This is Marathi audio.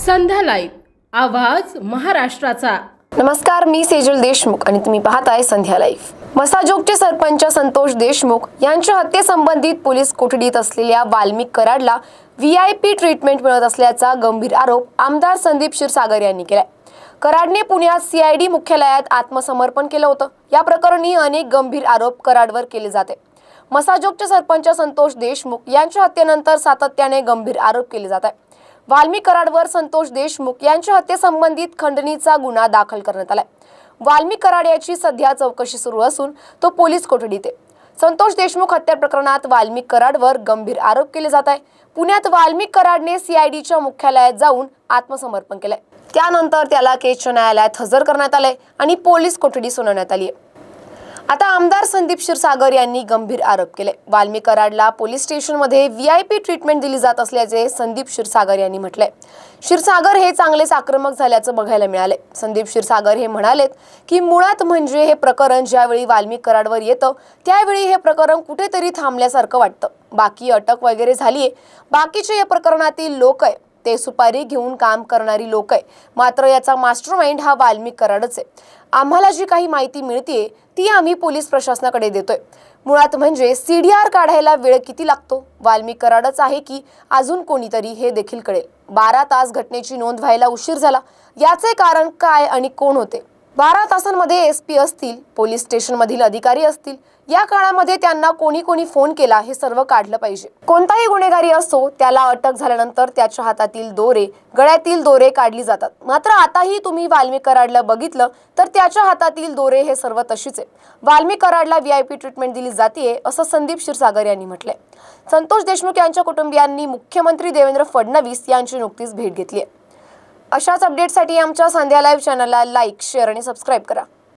संध्या लाईव्ह आवाज महाराष्ट्राचा। नमस्कार, मी सेजल देशमुख आणि तुम्ही पाहताय संध्या लाईव्ह। मसाजोगचे सरपंच संतोष देशमुख यांच्या हत्येसंबंधित पोलीस कोठडीत असलेल्या वाल्मिक कराडला VIP ट्रीटमेंट मिळत असल्याचा गंभीर आरोप आमदार संदीप क्षीरसागर यांनी केलाय। कराडने पुण्यात CID मुख्यालयात आत्मसमर्पण केलं होतं। या प्रकरणी अनेक गंभीर आरोप कराडवर केले जाते। मसाजोगचे सरपंच संतोष देशमुख यांच्या हत्येनंतर सातत्याने गंभीर आरोप केले जात आहेत। वाल्मिक कराडवर संतोष देशमुख यांच्या हत्येसंबंधित खंडणीचा गुन्हा दाखल करण्यात आलाय। वाल्मिक कराड याची सध्या चौकशी सुरू असून तो पोलीस कोठडीत आहे। संतोष देशमुख हत्या प्रकरणात वाल्मिक कराडवर गंभीर आरोप केले जात आहे। पुण्यात वाल्मिक कराडने CIDच्या मुख्यालयात जाऊन आत्मसमर्पण केलंय। त्यानंतर त्याला केजच्या न्यायालयात हजर करण्यात आले आणि पोलीस कोठडी सुनावण्यात आली आहे। आता आमदार संदीप क्षीरसागर यांनी गंभीर आरोप केले। वाल्मिक कराडला पोलीस स्टेशनमध्ये VIP ट्रीटमेंट दिली जात असल्याचे संदीप क्षीरसागर यांनी म्हटलंय। क्षीरसागर हे चांगलेच आक्रमक झाल्याचं बघायला मिळाले। संदीप क्षीरसागर हे म्हणालेत की मुळात म्हणजे हे प्रकरण ज्यावेळी वाल्मिक कराडवर येतं त्यावेळी हे प्रकरण कुठेतरी थांबल्यासारखं वाटतं। बाकी अटक वगैरे झालीये, बाकीचे या प्रकरणातील लोक आहे ते सुपारी घेऊन काम करणारी लोक आहे, मात्र याचा मास्टरमाइंड हा वाल्मिक कराडच आहे। आम्हाला जी काही माहिती मिळते ती आम्ही पोलीस प्रशासनाकडे देतोय। मुळात म्हणजे CDR काढायला वेळ किती लागतो, वाल्मिक कराडच आहे की अजून कोणीतरी हे देखील कळेल। 12 तास घटनेची नोंद व्हायला उशीर झाला, याचे कारण काय आणि कोण होते? 12 तासांमध्ये SP असतील, पोलीस स्टेशनमधील अधिकारी असतील, या काळामध्ये त्यांना कोणी फोन केला हे सर्व काढलं पाहिजे। कोणताही गुन्हेगारी असो त्याला अटक झाल्यानंतर त्याच्या हातातील दोरे, गळ्यातील दोरे काढली जातात। मात्र आताही तुम्ही वाल्मिक कराडला बघितलं तर त्याच्या हातातील दोरे हे सर्व तशीच आहे। वाल्मिक कराडला VIP ट्रीटमेंट दिली जाते असं संदीप क्षीरसागर यांनी म्हटलंय। संतोष देशमुख यांच्या कुटुंबियांनी मुख्यमंत्री देवेंद्र फडणवीस यांची नुकतीच भेट घेतली आहे। अशाच अपडेटसाठी आमच्या संध्या लाईव्ह चॅनलला लाईक, शेअर आणि सबस्क्राईब करा।